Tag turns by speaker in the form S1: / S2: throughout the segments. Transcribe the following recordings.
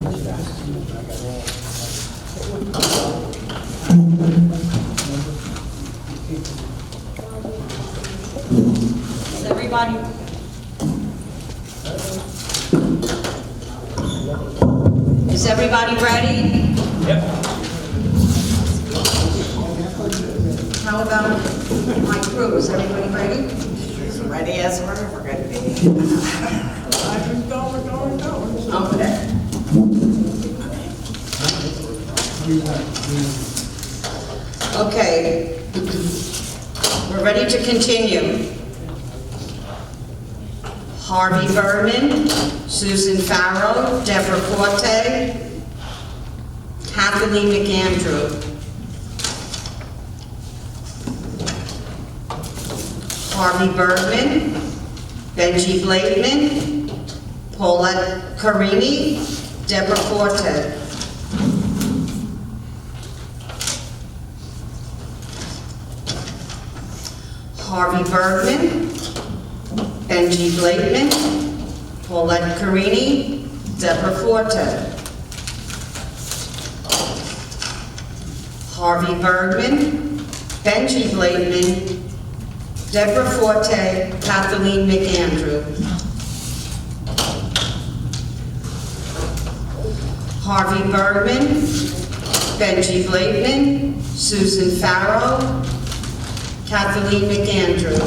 S1: Is everybody? Is everybody ready?
S2: Yep.
S1: How about my crew? Is everybody ready?
S3: As ready as we're ever going to be.
S1: Okay. Okay. We're ready to continue. Harvey Berman, Susan Farrow, Deborah Forte, Kathleen McAndrew. Harvey Bergman, Benji Blademan, Paulette Carini, Deborah Forte. Harvey Bergman, Benji Blademan, Paulette Carini, Deborah Forte. Harvey Bergman, Benji Blademan, Deborah Forte, Kathleen McAndrew. Harvey Bergman, Benji Blademan, Susan Farrow, Kathleen McAndrew.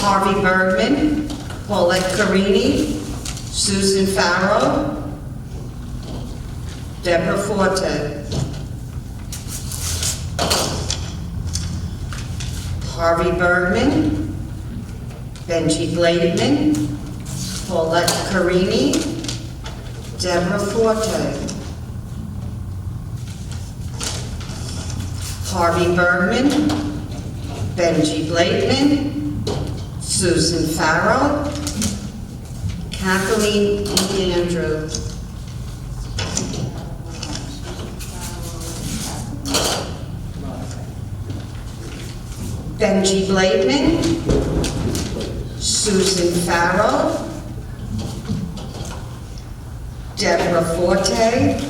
S1: Harvey Bergman, Paulette Carini, Susan Farrow, Deborah Forte. Harvey Bergman, Benji Blademan, Paulette Carini, Deborah Forte. Harvey Bergman, Benji Blademan, Susan Farrow, Kathleen McAndrew. Benji Blademan, Susan Farrow, Deborah Forte,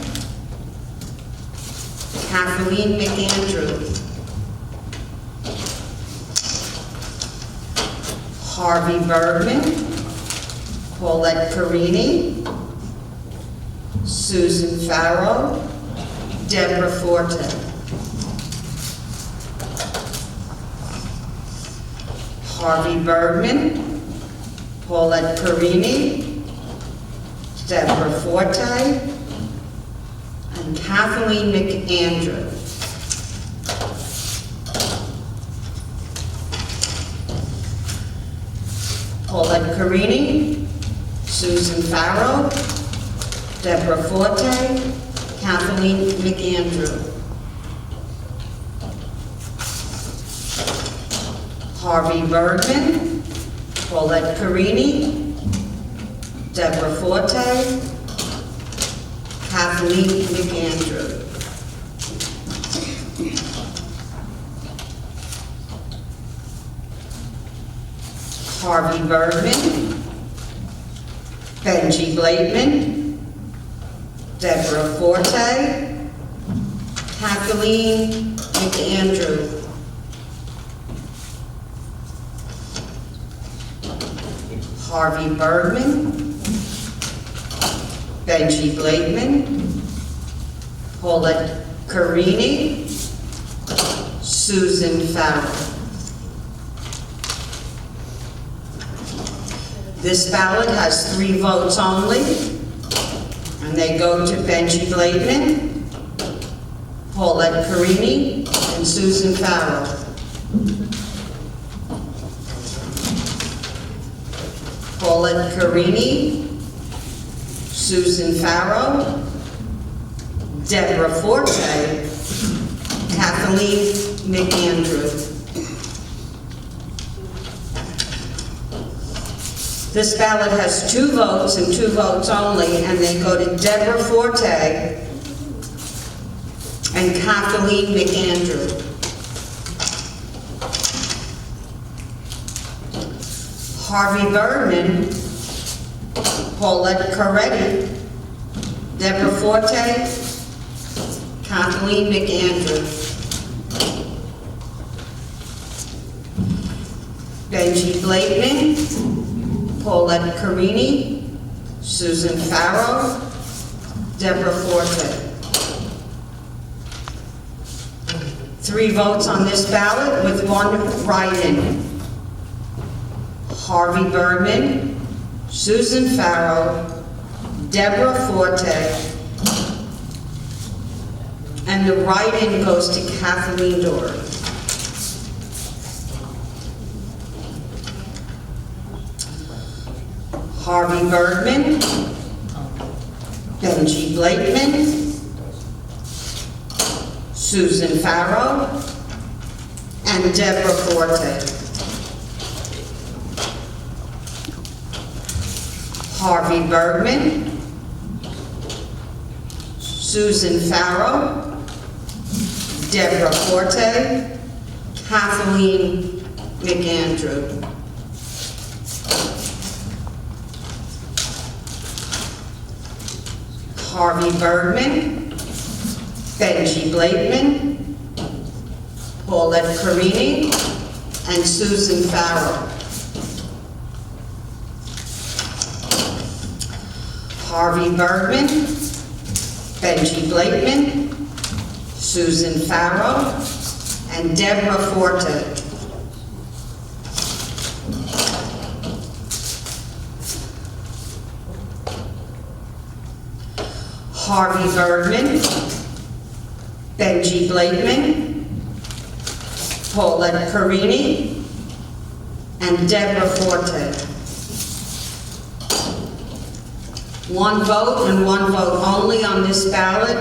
S1: Kathleen McAndrew. Harvey Bergman, Paulette Carini, Susan Farrow, Deborah Forte. Harvey Bergman, Paulette Carini, Deborah Forte, and Kathleen McAndrew. Paulette Carini, Susan Farrow, Deborah Forte, Kathleen McAndrew. Harvey Bergman, Paulette Carini, Deborah Forte, Kathleen McAndrew. Harvey Bergman, Benji Blademan, Deborah Forte, Kathleen McAndrew. Harvey Bergman, Benji Blademan, Paulette Carini, Susan Farrow. This ballot has 3 votes only, and they go to Benji Blademan, Paulette Carini, and Susan Farrow. Paulette Carini, Susan Farrow, Deborah Forte, Kathleen McAndrew. This ballot has 2 votes and 2 votes only, and they go to Deborah Forte and Kathleen McAndrew. Harvey Bergman, Paulette Coretti, Deborah Forte, Kathleen McAndrew. Benji Blakeman, Paulette Carini, Susan Farrow, Deborah Forte. 3 votes on this ballot with 1 write-in. Harvey Bergman, Susan Farrow, Deborah Forte, and the write-in goes to Kathleen Dory. Harvey Bergman, Benji Blakeman, Susan Farrow, and Deborah Forte. Harvey Bergman, Susan Farrow, Deborah Forte, Kathleen McAndrew. Harvey Bergman, Benji Blakeman, Paulette Carini, and Susan Farrow. Harvey Bergman, Benji Blakeman, Susan Farrow, and Deborah Forte. Harvey Bergman, Benji Blakeman, Paulette Carini, and Deborah Forte. 1 vote and 1 vote only on this ballot,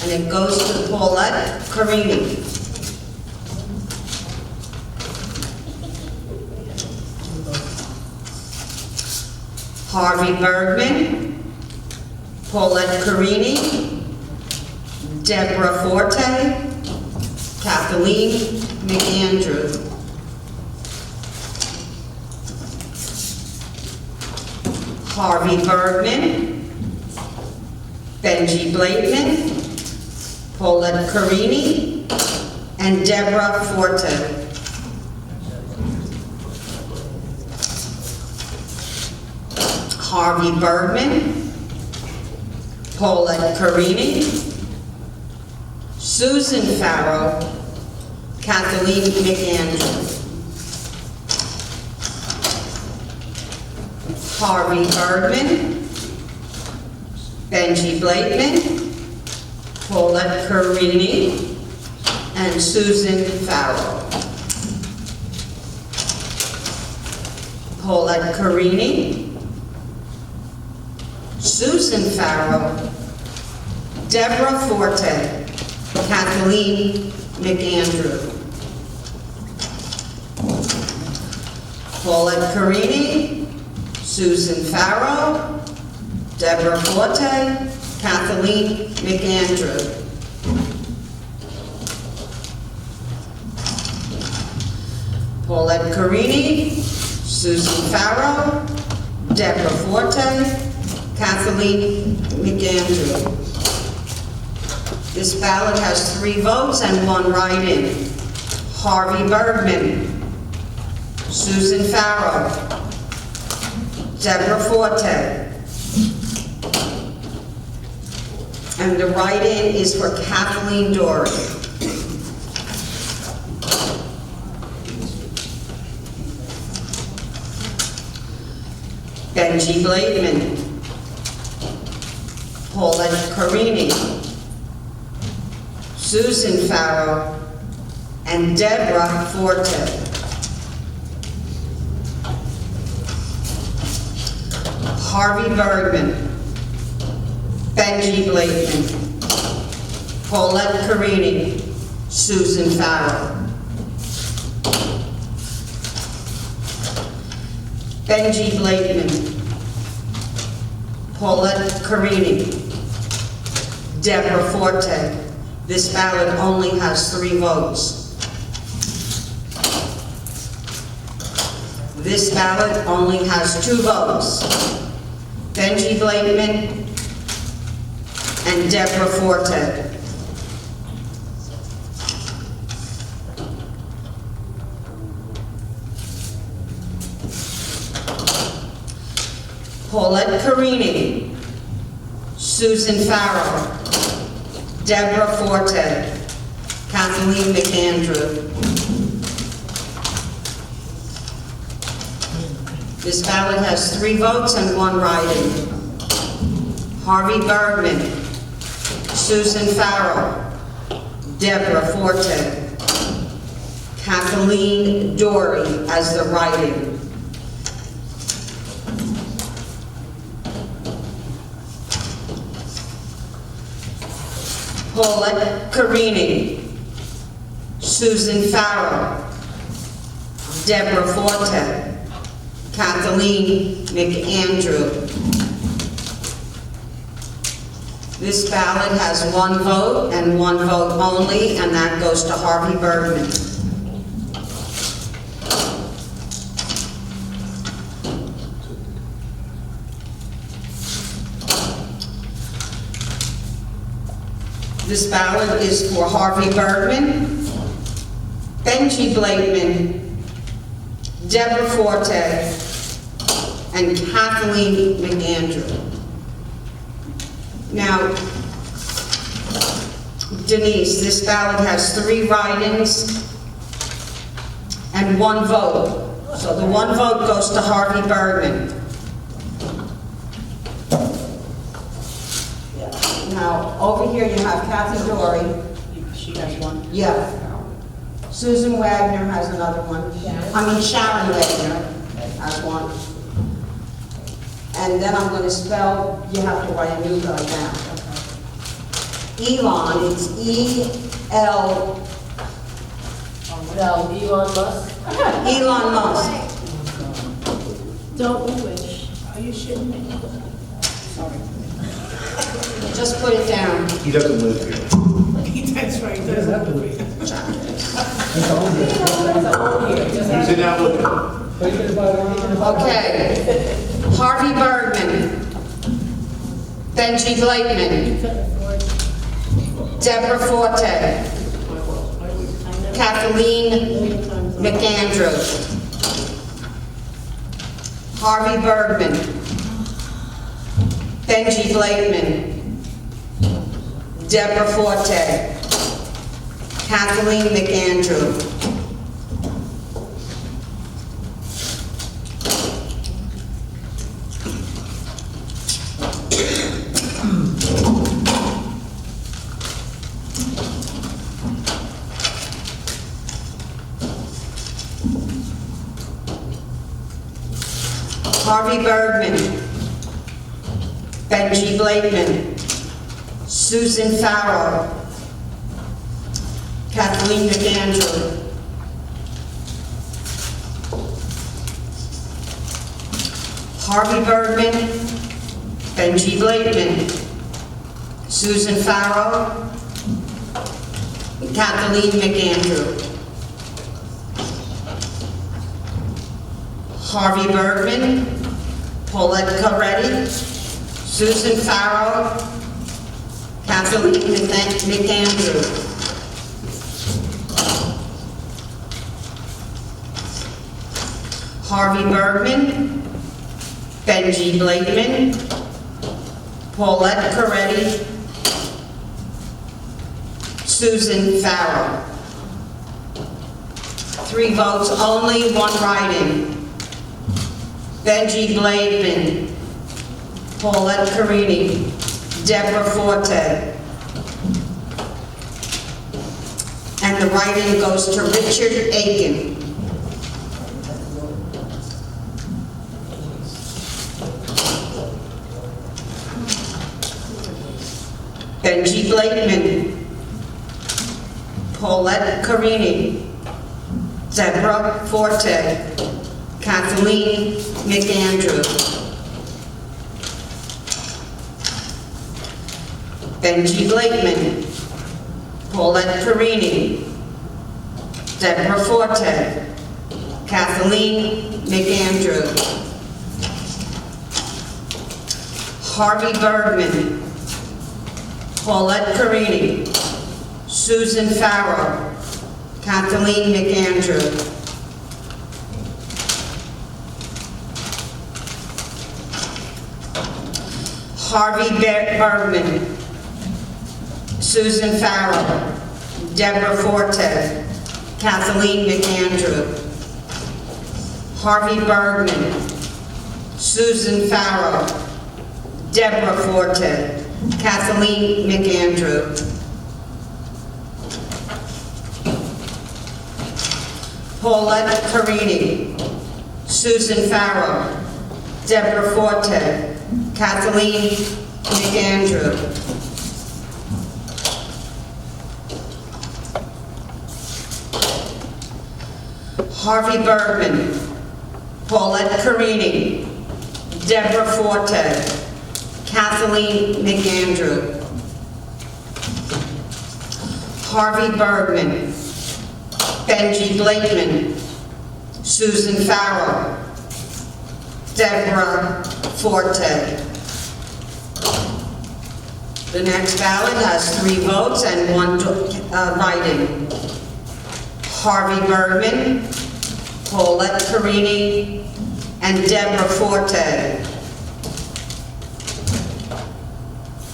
S1: and it goes to Paulette Carini. Harvey Bergman, Paulette Carini, Deborah Forte, Kathleen McAndrew. Harvey Bergman, Benji Blakeman, Paulette Carini, and Deborah Forte. Harvey Bergman, Paulette Carini, Susan Farrow, Kathleen McAndrew. Harvey Bergman, Benji Blakeman, Paulette Carini, and Susan Farrow. Paulette Carini, Susan Farrow, Deborah Forte, Kathleen McAndrew. Paulette Carini, Susan Farrow, Deborah Forte, Kathleen McAndrew. Paulette Carini, Susan Farrow, Deborah Forte, Kathleen McAndrew. This ballot has 3 votes and 1 write-in. Harvey Bergman, Susan Farrow, Deborah Forte, and the write-in is for Kathleen Dory. Benji Blakeman, Paulette Carini, Susan Farrow, and Deborah Forte. Harvey Bergman, Benji Blakeman, Paulette Carini, Susan Farrow. Benji Blakeman, Paulette Carini, Deborah Forte. This ballot only has 3 votes. This ballot only has 2 votes. Benji Blakeman and Deborah Forte. Paulette Carini, Susan Farrell, Deborah Forte, Kathleen McAndrew. This ballot has 3 votes and 1 write-in. Harvey Bergman, Susan Farrell, Deborah Forte, Kathleen Dory as the write-in. Paulette Carini, Susan Farrell, Deborah Forte, Kathleen McAndrew. This ballot has 1 vote and 1 vote only, and that goes to Harvey Bergman. This ballot is for Harvey Bergman, Benji Blakeman, Deborah Forte, and Kathleen McAndrew. Now, Denise, this ballot has 3 write-ins and 1 vote. So the 1 vote goes to Harvey Bergman. Now, over here you have Kathy Dory.
S2: She has 1.
S1: Yeah. Susan Wagner has another one. Sharon Wagner has 1. And then I'm going to spell, you have to write a new guy down. Elon, it's E-L.
S2: No, Elon Musk.
S1: Elon Musk.
S2: Don't we wish? Are you shitting me? Sorry.
S1: Just put it down.
S4: He doesn't live here.
S2: That's right, he doesn't have to be.
S4: He's in applicant.
S1: Okay. Harvey Bergman. Benji Blakeman. Deborah Forte. Kathleen McAndrew. Harvey Bergman. Benji Blakeman. Deborah Forte. Kathleen McAndrew. Harvey Bergman, Benji Blakeman, Susan Farrell, Kathleen McAndrew, Harvey Bergman, Benji Blakeman, Susan Farrell, Kathleen McAndrew. Harvey Bergman, Paulette Carini, Susan Farrell, Kathleen McAndrew. Harvey Bergman, Benji Blakeman, Paulette Carini, Susan Farrell. 3 votes only, 1 write-in. Benji Blakeman, Paulette Carini, Deborah Forte. And the write-in goes to Richard Aiken. Benji Blakeman, Paulette Carini, Deborah Forte, Kathleen McAndrew. Benji Blakeman, Paulette Carini, Deborah Forte, Kathleen McAndrew. Harvey Bergman, Paulette Carini, Susan Farrow, Kathleen McAndrew. Harvey Bergman, Susan Farrow, Deborah Forte, Kathleen McAndrew. Harvey Bergman, Susan Farrow, Deborah Forte, Kathleen McAndrew. Paulette Carini, Susan Farrow, Deborah Forte, Kathleen McAndrew. Harvey Bergman, Paulette Carini, Deborah Forte, Kathleen McAndrew. Harvey Bergman, Benji Blakeman, Susan Farrow, Deborah Forte. The next ballot has 3 votes and 1 write-in. Harvey Bergman, Paulette Carini, and Deborah Forte.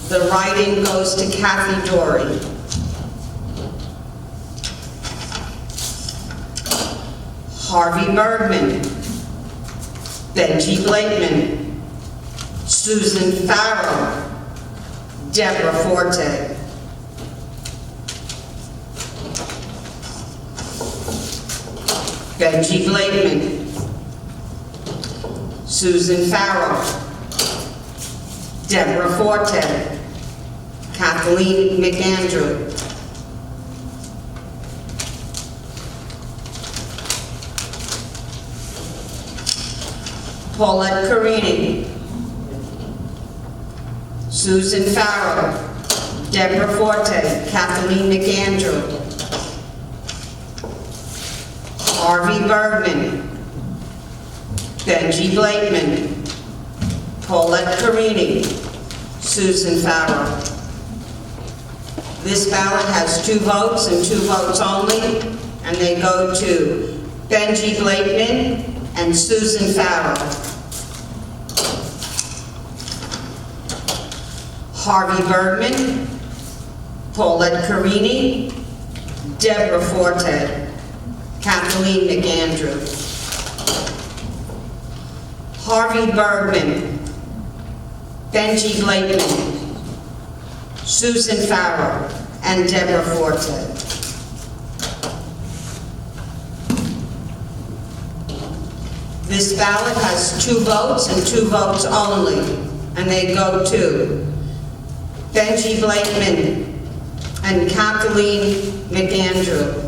S1: The write-in goes to Kathy Dory. Harvey Bergman, Benji Blakeman, Susan Farrow, Deborah Forte. Benji Blakeman, Susan Farrow, Deborah Forte, Kathleen McAndrew. Paulette Carini, Susan Farrow, Deborah Forte, Kathleen McAndrew. Harvey Bergman, Benji Blakeman, Paulette Carini, Susan Farrow. This ballot has 2 votes and 2 votes only, and they go to Benji Blakeman and Susan Farrow. Harvey Bergman, Paulette Carini, Deborah Forte, Kathleen McAndrew. Harvey Bergman, Benji Blakeman, Susan Farrow, and Deborah Forte. This ballot has 2 votes and 2 votes only, and they go to Benji Blakeman and Kathleen McAndrew.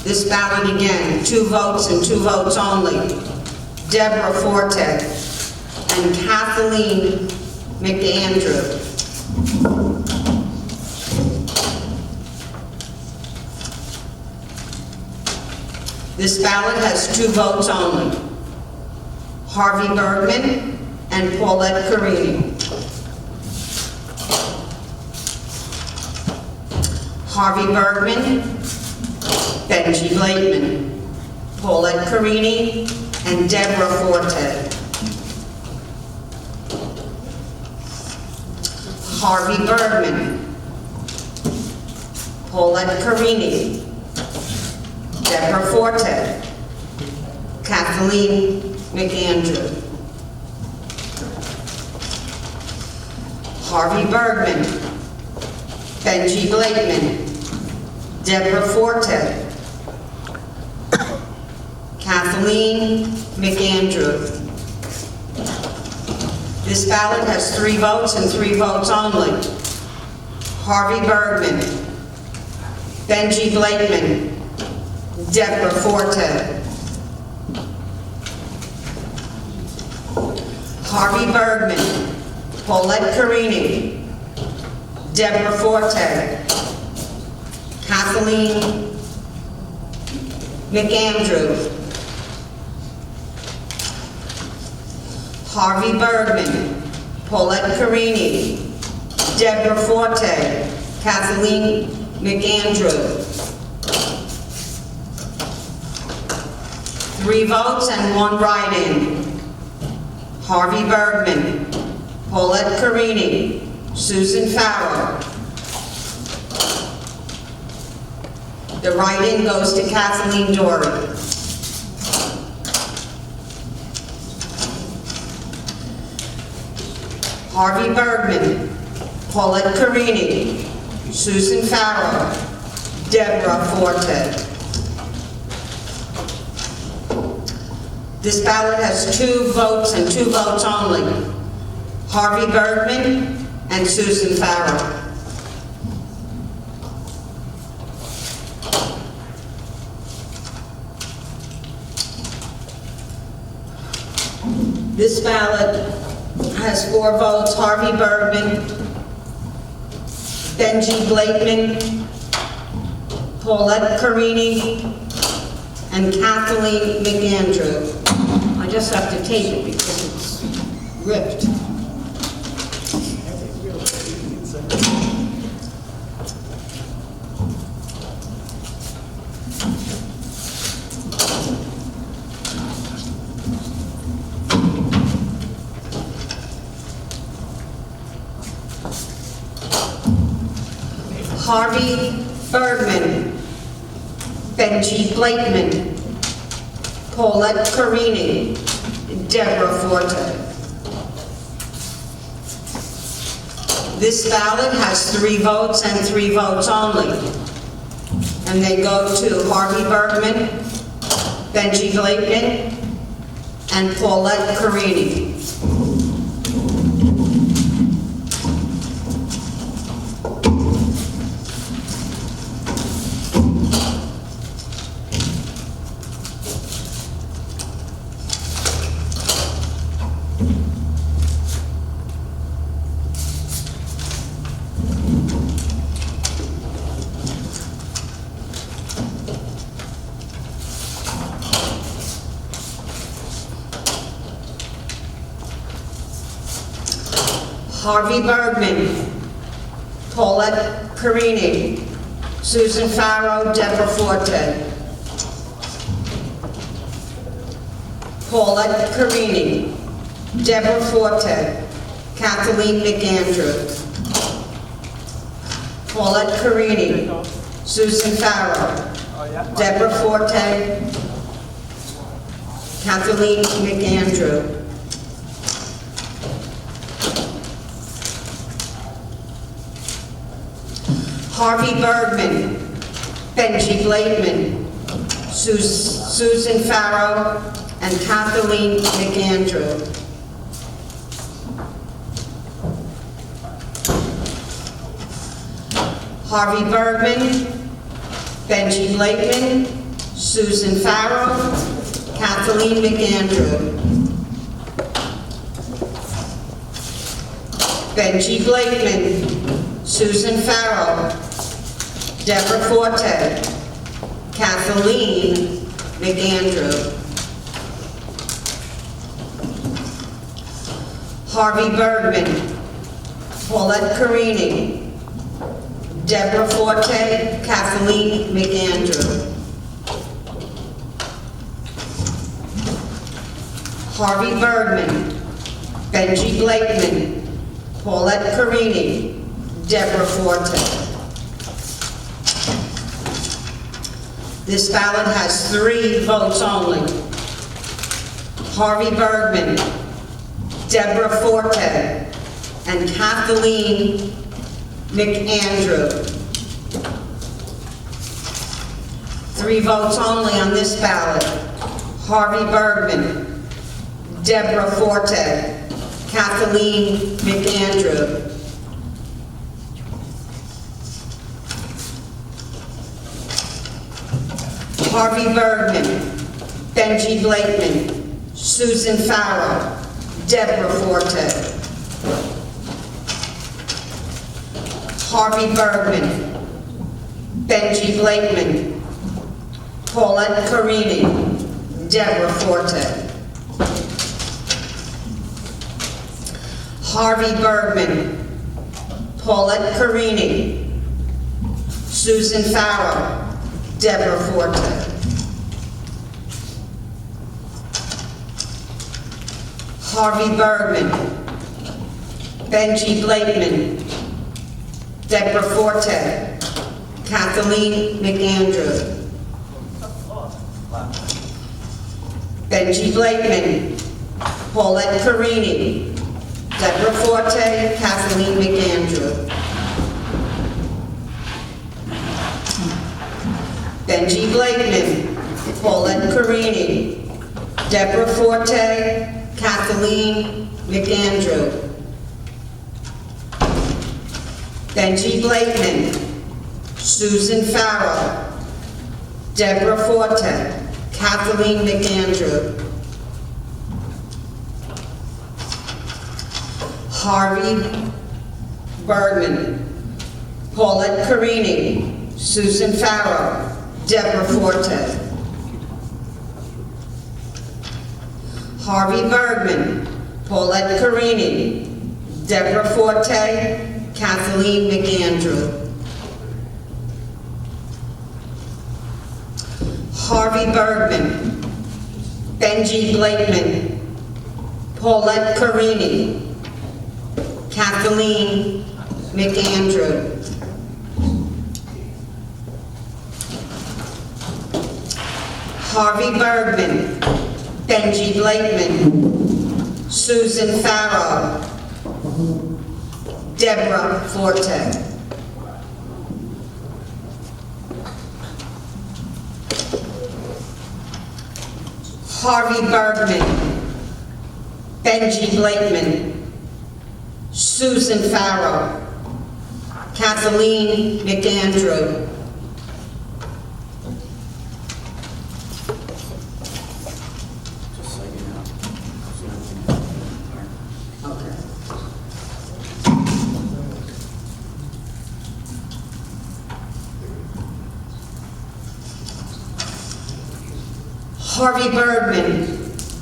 S1: This ballot again, 2 votes and 2 votes only. Deborah Forte and Kathleen McAndrew. This ballot has 2 votes only. Harvey Bergman and Paulette Carini. Harvey Bergman, Benji Blakeman, Paulette Carini, and Deborah Forte. Harvey Bergman, Paulette Carini, Deborah Forte, Kathleen McAndrew. Harvey Bergman, Benji Blakeman, Deborah Forte, Kathleen McAndrew. This ballot has 3 votes and 3 votes only. Harvey Bergman, Benji Blakeman, Deborah Forte. Harvey Bergman, Paulette Carini, Deborah Forte, Kathleen McAndrew. Harvey Bergman, Paulette Carini, Deborah Forte, Kathleen McAndrew. 3 votes and 1 write-in. Harvey Bergman, Paulette Carini, Susan Farrow. The write-in goes to Kathleen Dory. Harvey Bergman, Paulette Carini, Susan Farrow, Deborah Forte. This ballot has 2 votes and 2 votes only. Harvey Bergman and Susan Farrow. This ballot has 4 votes. Harvey Bergman, Benji Blakeman, Paulette Carini, and Kathleen McAndrew. I just have to tape it because it's ripped. Harvey Bergman, Benji Blakeman, Paulette Carini, Deborah Forte. This ballot has 3 votes and 3 votes only. And they go to Harvey Bergman, Benji Blakeman, and Paulette Carini. Harvey Bergman, Paulette Carini, Susan Farrow, Deborah Forte. Paulette Carini, Deborah Forte, Kathleen McAndrew. Paulette Carini, Susan Farrow, Deborah Forte, Kathleen McAndrew. Harvey Bergman, Benji Blakeman, Susan Farrow, and Kathleen McAndrew. Harvey Bergman, Benji Blakeman, Susan Farrow, Kathleen McAndrew. Benji Blakeman, Susan Farrow, Deborah Forte, Kathleen McAndrew. Harvey Bergman, Paulette Carini, Deborah Forte, Kathleen McAndrew. Harvey Bergman, Benji Blakeman, Paulette Carini, Deborah Forte. This ballot has 3 votes only. Harvey Bergman, Deborah Forte, and Kathleen McAndrew. 3 votes only on this ballot. Harvey Bergman, Deborah Forte, Kathleen McAndrew. Harvey Bergman, Benji Blakeman, Susan Farrow, Deborah Forte. Harvey Bergman, Benji Blakeman, Paulette Carini, Deborah Forte. Harvey Bergman, Paulette Carini, Susan Farrow, Deborah Forte. Harvey Bergman, Benji Blakeman, Deborah Forte, Kathleen McAndrew. Benji Blakeman, Paulette Carini, Deborah Forte, Kathleen McAndrew. Benji Blakeman, Paulette Carini, Deborah Forte, Kathleen McAndrew. Benji Blakeman, Susan Farrow, Deborah Forte, Kathleen McAndrew. Harvey Bergman, Paulette Carini, Susan Farrow, Deborah Forte. Harvey Bergman, Paulette Carini, Deborah Forte, Kathleen McAndrew. Harvey Bergman, Benji Blakeman, Paulette Carini, Kathleen McAndrew. Harvey Bergman, Benji Blakeman, Susan Farrow, Deborah Forte. Harvey Bergman, Benji Blakeman, Susan Farrow, Kathleen McAndrew. Okay. Harvey Bergman,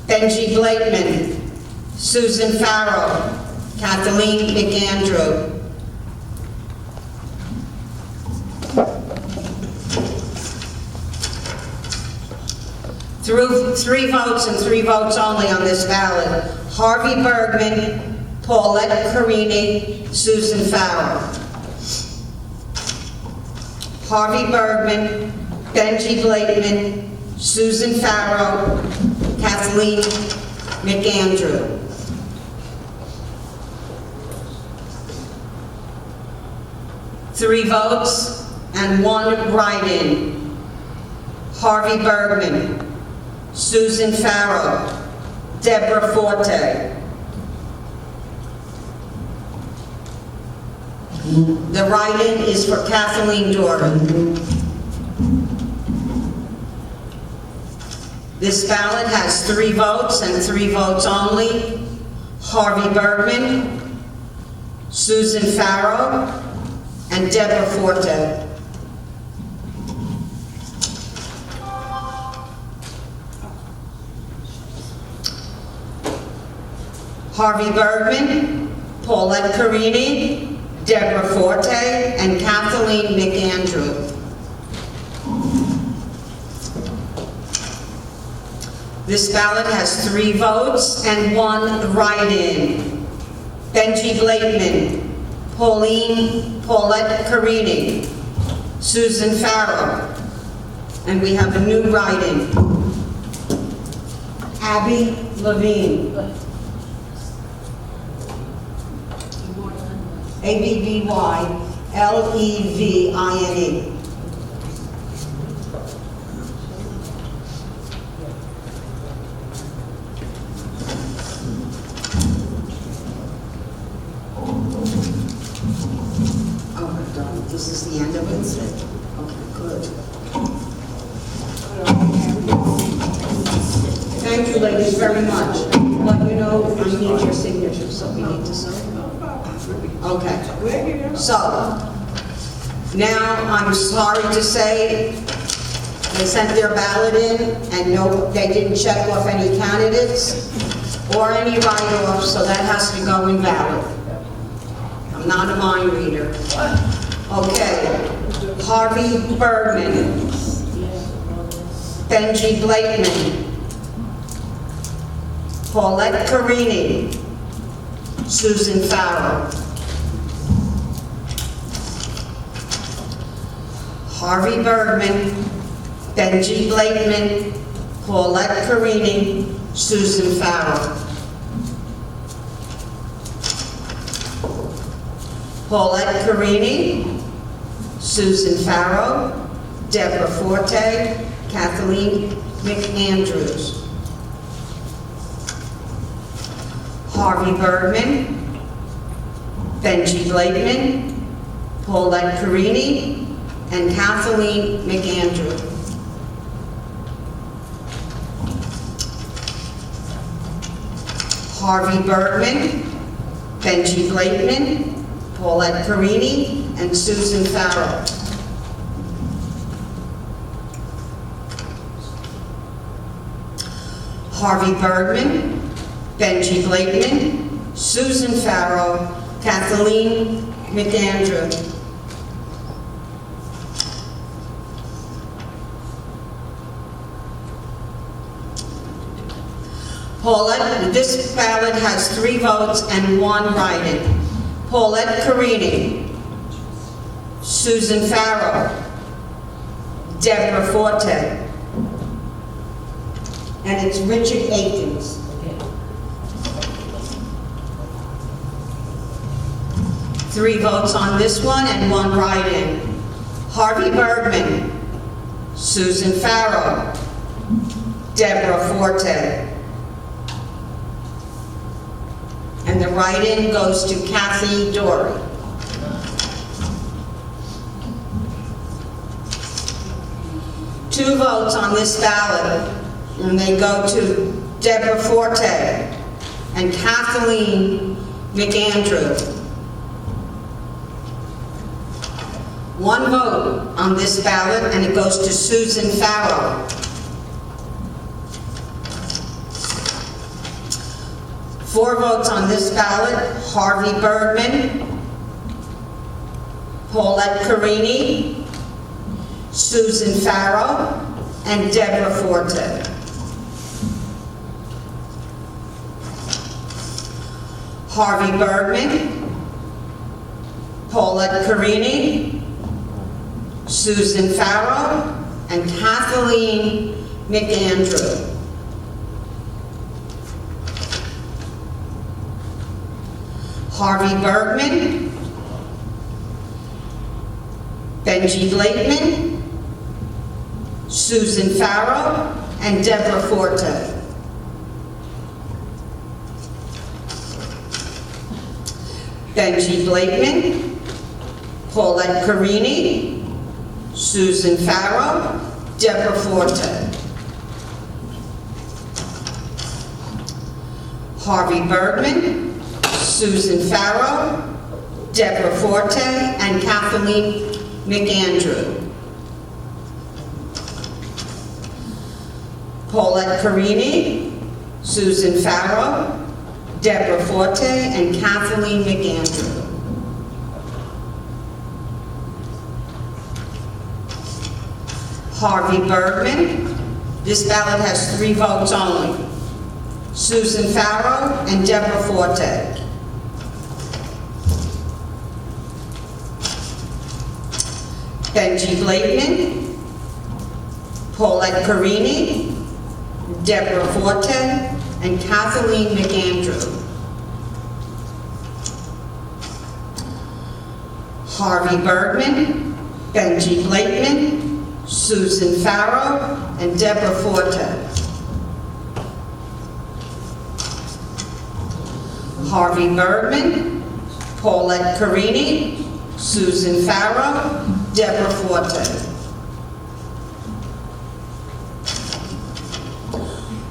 S1: Benji Blakeman, Susan Farrow, Kathleen McAndrew. Through 3 votes and 3 votes only on this ballot, Harvey Bergman, Paulette Carini, Susan Farrow. Harvey Bergman, Benji Blakeman, Susan Farrow, Kathleen McAndrew. Three votes and 1 write-in. Harvey Bergman, Susan Farrow, Deborah Forte. The write-in is for Kathleen Doran. This ballot has 3 votes and 3 votes only. Harvey Bergman, Susan Farrow, and Deborah Forte. Harvey Bergman, Paulette Carini, Deborah Forte, and Kathleen McAndrew. This ballot has 3 votes and 1 write-in. Benji Blakeman, Paulette Carini, Susan Farrow, and we have a new write-in. Abby Levine. Abby-Levine. This is the end of it? Okay, good. Thank you, ladies, very much. But you know, I need your signature, so we need to sign. Okay. So, Now, I'm sorry to say, they sent their ballot in, and no, they didn't check off any candidates or any write-offs, so that has to go invalid. I'm not a mind reader. Okay. Harvey Bergman, Benji Blakeman, Paulette Carini, Susan Farrell. Harvey Bergman, Benji Blakeman, Paulette Carini, Susan Farrell. Paulette Carini, Susan Farrell, Deborah Forte, Kathleen McAndrews. Harvey Bergman, Benji Blakeman, Paulette Carini, and Kathleen McAndrew. Harvey Bergman, Benji Blakeman, Paulette Carini, and Susan Farrell. Harvey Bergman, Benji Blakeman, Susan Farrell, Kathleen McAndrew. Paulette, this ballot has 3 votes and 1 write-in. Paulette Carini, Susan Farrell, Deborah Forte, and it's Richard Akins. Three votes on this one and 1 write-in. Harvey Bergman, Susan Farrell, Deborah Forte. And the write-in goes to Kathy Dory. Two votes on this ballot, and they go to Deborah Forte and Kathleen McAndrew. 1 vote on this ballot, and it goes to Susan Farrell. 4 votes on this ballot: Harvey Bergman, Paulette Carini, Susan Farrell, and Deborah Forte. Harvey Bergman, Paulette Carini, Susan Farrell, and Kathleen McAndrew. Harvey Bergman, Benji Blakeman, Susan Farrell, and Deborah Forte. Benji Blakeman, Paulette Carini, Susan Farrell, Deborah Forte. Harvey Bergman, Susan Farrell, Deborah Forte, and Kathleen McAndrew. Paulette Carini, Susan Farrell, Deborah Forte, and Kathleen McAndrew. Harvey Bergman, this ballot has 3 votes only: Susan Farrell and Deborah Forte. Benji Blakeman, Paulette Carini, Deborah Forte, and Kathleen McAndrew. Harvey Bergman, Benji Blakeman, Susan Farrell, and Deborah Forte. Harvey Bergman, Paulette Carini, Susan Farrell, Deborah Forte.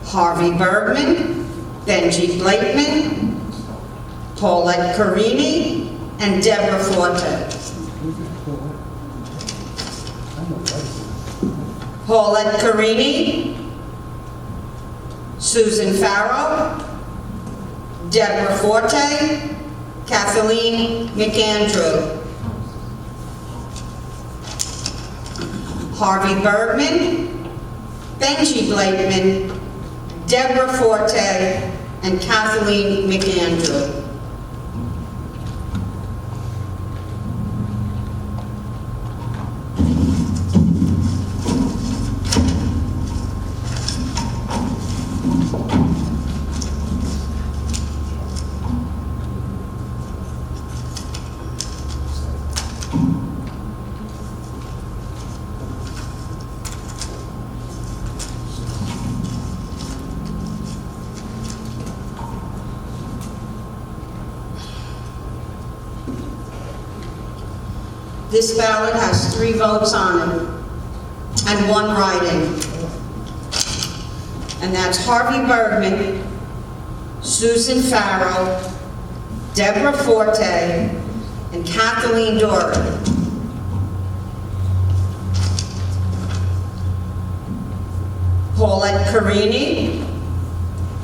S1: Harvey Bergman, Benji Blakeman, Paulette Carini, and Deborah Forte. Paulette Carini, Susan Farrow, Deborah Forte, Kathleen McAndrew. Harvey Bergman, Benji Blakeman, Deborah Forte, and Kathleen McAndrew. This ballot has 3 votes on it and 1 write-in. And that's Harvey Bergman, Susan Farrow, Deborah Forte, and Kathleen Doran. Paulette Carini,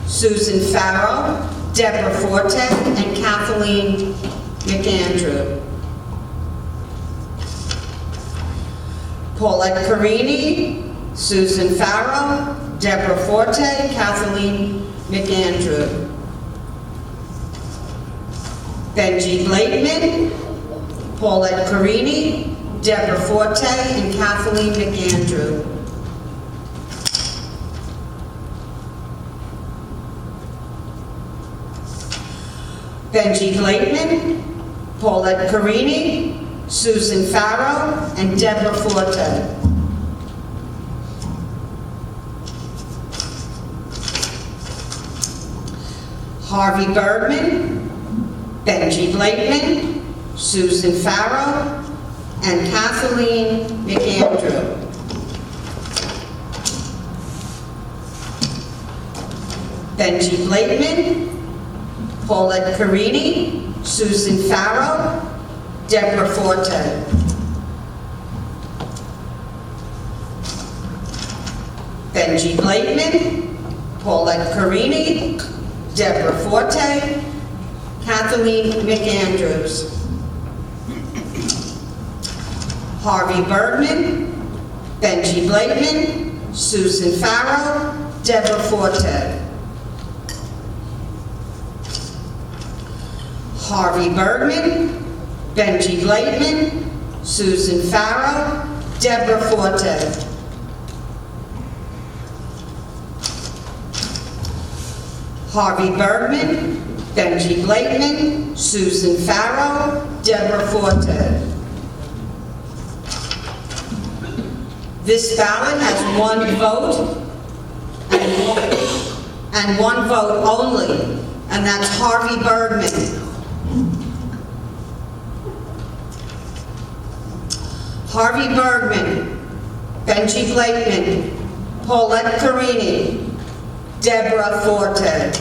S1: Susan Farrow, Deborah Forte, and Kathleen McAndrew. Paulette Carini, Susan Farrow, Deborah Forte, Kathleen McAndrew. Benji Blakeman, Paulette Carini, Deborah Forte, and Kathleen McAndrew. Benji Blakeman, Paulette Carini, Susan Farrow, and Deborah Forte. Harvey Bergman, Benji Blakeman, Susan Farrow, and Kathleen McAndrew. Benji Blakeman, Paulette Carini, Susan Farrow, Deborah Forte. Benji Blakeman, Paulette Carini, Deborah Forte, Kathleen McAndrews. Harvey Bergman, Benji Blakeman, Susan Farrow, Deborah Forte. Harvey Bergman, Benji Blakeman, Susan Farrow, Deborah Forte. Harvey Bergman, Benji Blakeman, Susan Farrow, Deborah Forte. This ballot has 1 vote and one vote only, and that's Harvey Bergman. Harvey Bergman, Benji Blakeman, Paulette Carini, Deborah Forte.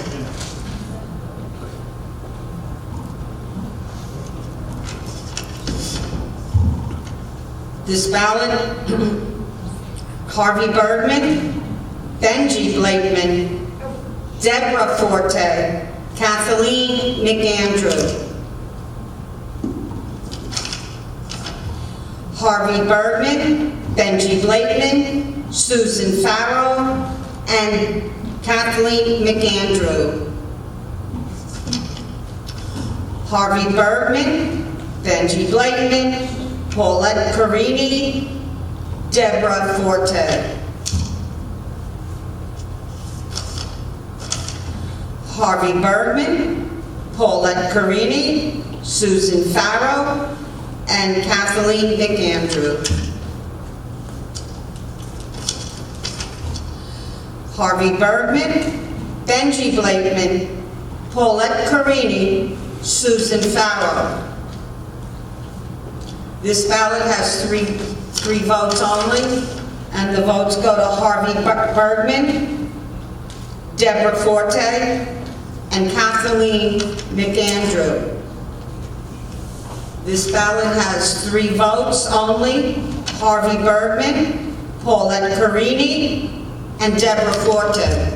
S1: This ballot, Harvey Bergman, Benji Blakeman, Deborah Forte, Kathleen McAndrew. Harvey Bergman, Benji Blakeman, Susan Farrow, and Kathleen McAndrew. Harvey Bergman, Benji Blakeman, Paulette Carini, Deborah Forte. Harvey Bergman, Paulette Carini, Susan Farrow, and Kathleen McAndrew. Harvey Bergman, Benji Blakeman, Paulette Carini, Susan Farrow. This ballot has three votes only, and the votes go to Harvey Bergman, Deborah Forte, and Kathleen McAndrew. This ballot has 3 votes only, Harvey Bergman, Paulette Carini, and Deborah Forte.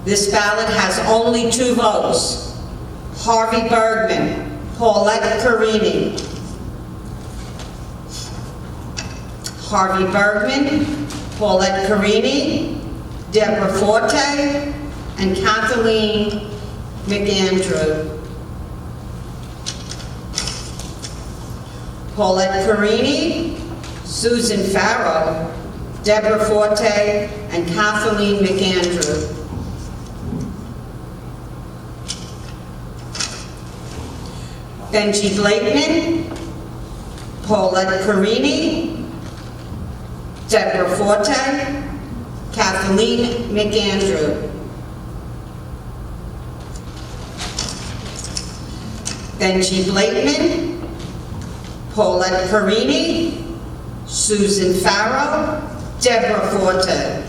S1: This ballot has only 2 votes. Harvey Bergman, Paulette Carini. Harvey Bergman, Paulette Carini, Deborah Forte, and Kathleen McAndrew. Paulette Carini, Susan Farrow, Deborah Forte, and Kathleen McAndrew. Benji Blakeman, Paulette Carini, Deborah Forte, Kathleen McAndrew. Benji Blakeman, Paulette Carini, Susan Farrow, Deborah Forte.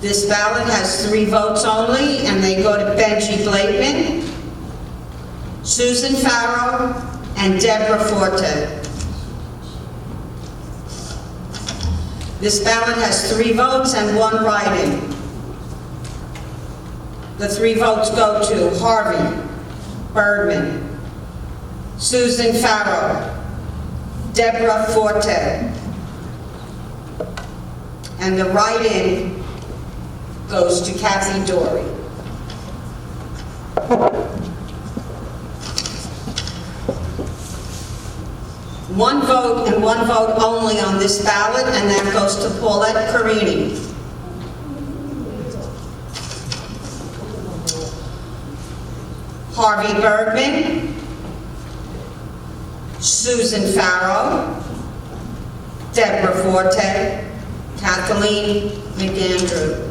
S1: This ballot has 3 votes only, and they go to Benji Blakeman, Susan Farrow, and Deborah Forte. This ballot has 3 votes and 1 write-in. The 3 votes go to Harvey Bergman, Susan Farrow, Deborah Forte. And the write-in goes to Kathy Dory. One vote and 1 vote only on this ballot, and that goes to Paulette Carini. Harvey Bergman, Susan Farrow, Deborah Forte, Kathleen McAndrew.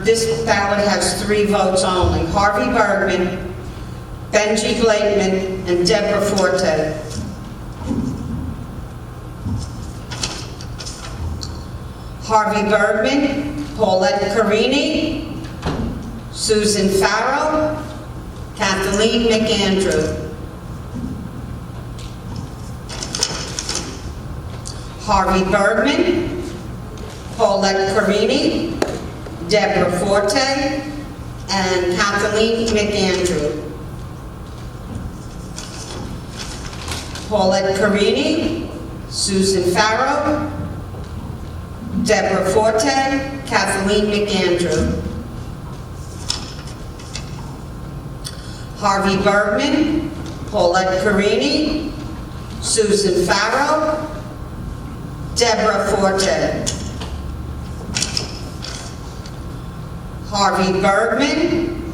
S1: This ballot has 3 votes only. Harvey Bergman, Benji Blakeman, and Deborah Forte. Harvey Bergman, Paulette Carini, Susan Farrow, Kathleen McAndrew. Harvey Bergman, Paulette Carini, Deborah Forte, and Kathleen McAndrew. Paulette Carini, Susan Farrow, Deborah Forte, Kathleen McAndrew. Harvey Bergman, Paulette Carini, Susan Farrow, Deborah Forte. Harvey Bergman,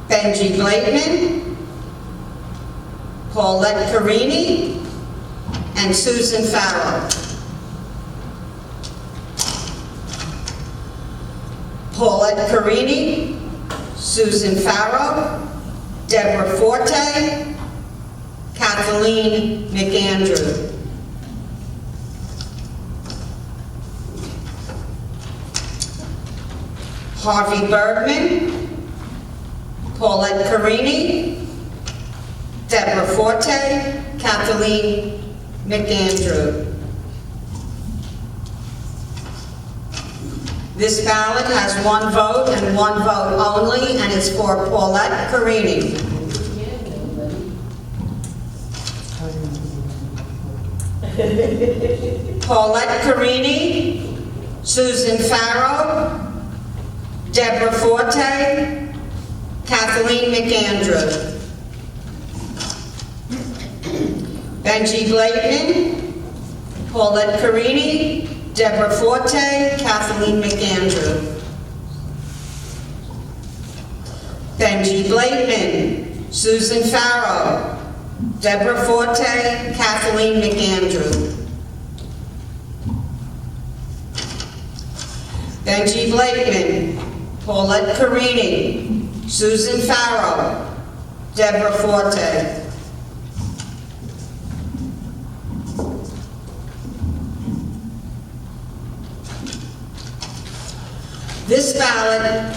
S1: Benji Blakeman, Paulette Carini, and Susan Farrow. Paulette Carini, Susan Farrow, Deborah Forte, Kathleen McAndrew. Harvey Bergman, Paulette Carini, Deborah Forte, Kathleen McAndrew. This ballot has 1 vote and 1 vote only, and it's for Paulette Carini. Paulette Carini, Susan Farrow, Deborah Forte, Kathleen McAndrew. Benji Blakeman, Paulette Carini, Deborah Forte, Kathleen McAndrew. Benji Blakeman, Susan Farrow, Deborah Forte, Kathleen McAndrew. Benji Blakeman, Paulette Carini, Susan Farrow, Deborah Forte. This ballot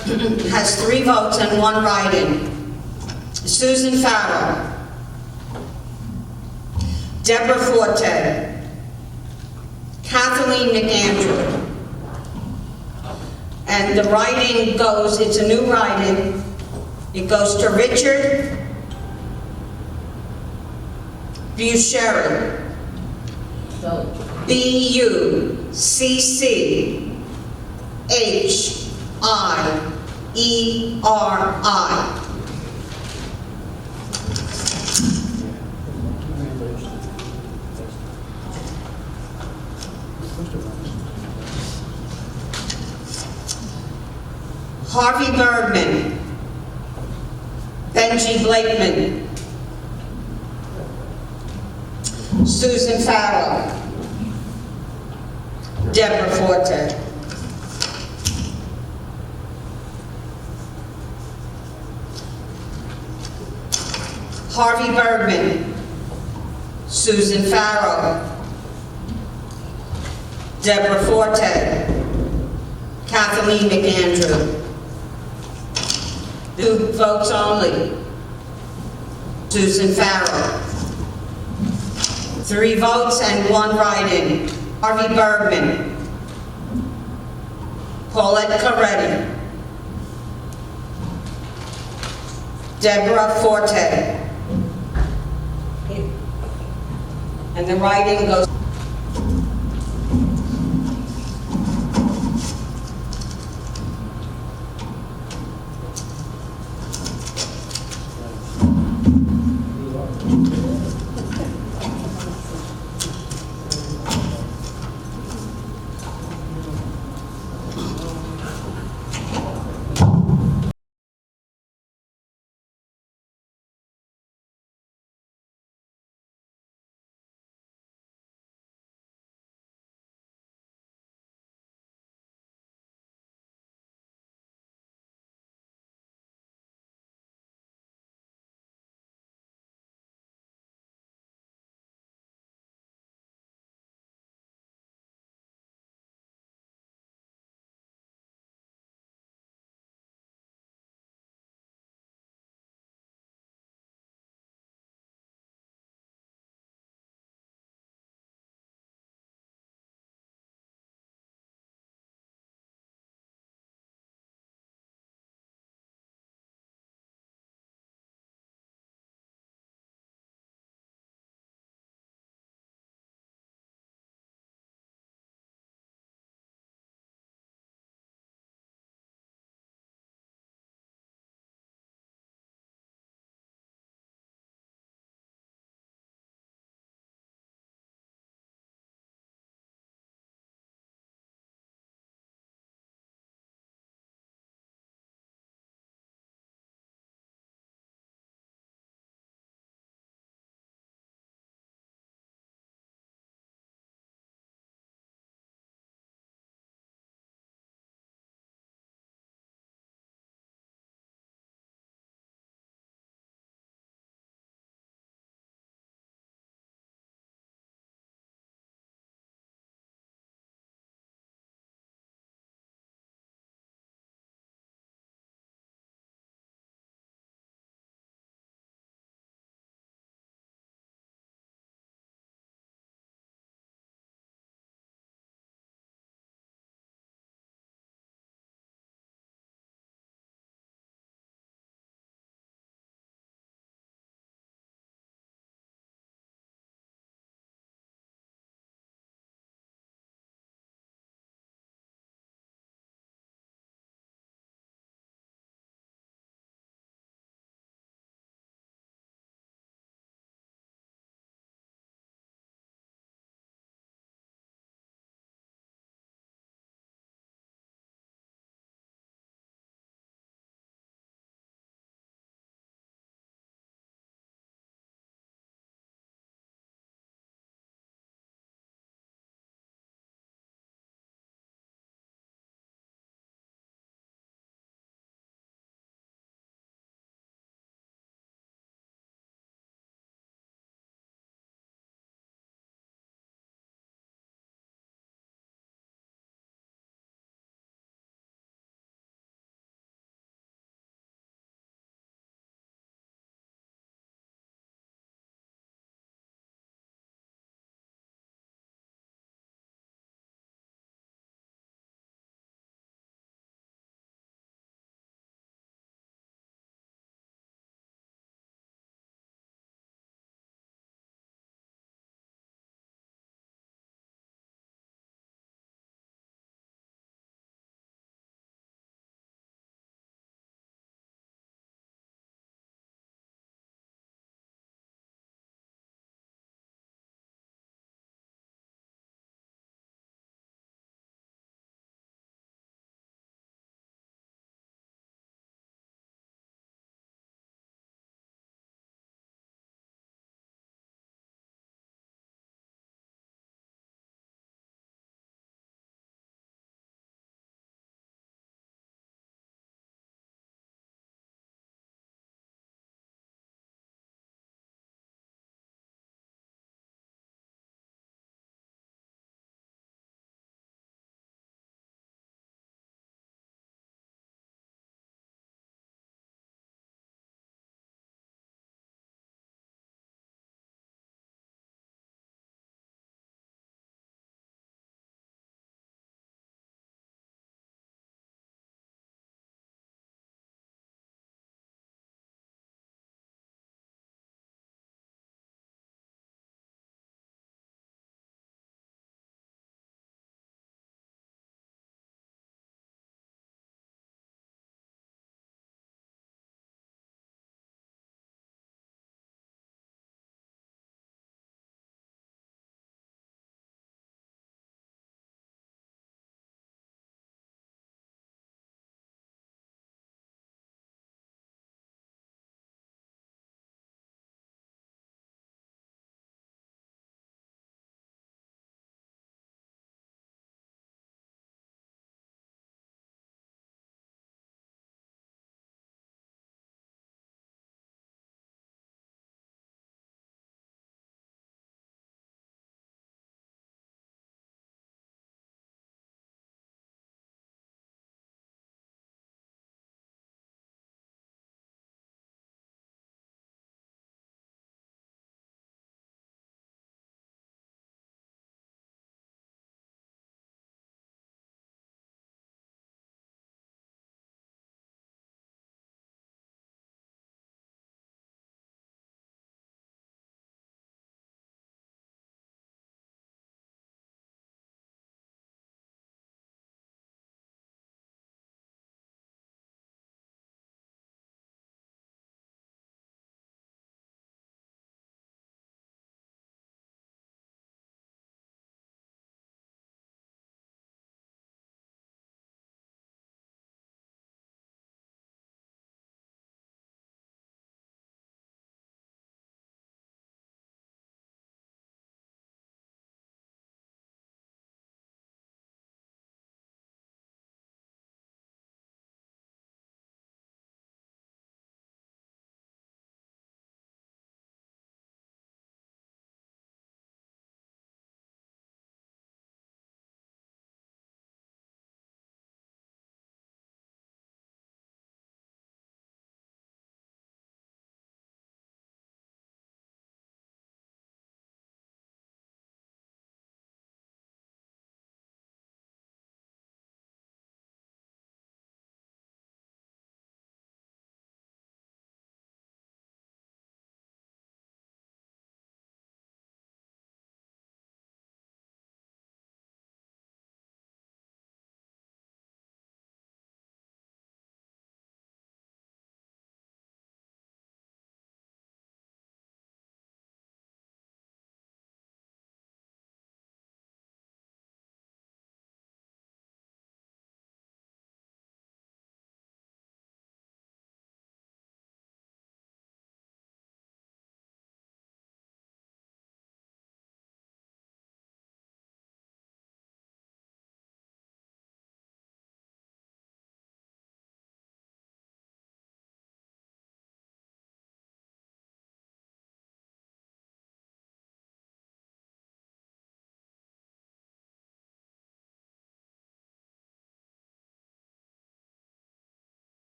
S1: has 3 votes and 1 write-in. Susan Farrell, Deborah Forte, Kathleen McAndrew. And the writing goes, it's a new writing. It goes to Richard Bucheri. Buchhieri. Harvey Bergman, Benji Blakeman, Susan Farrell, Deborah Forte. Harvey Bergman, Susan Farrell, Deborah Forte, Kathleen McAndrew. 2 votes only. Susan Farrell. 3 votes and 1 write-in. Harvey Bergman. Paulette Coretti. Deborah Forte. And the writing goes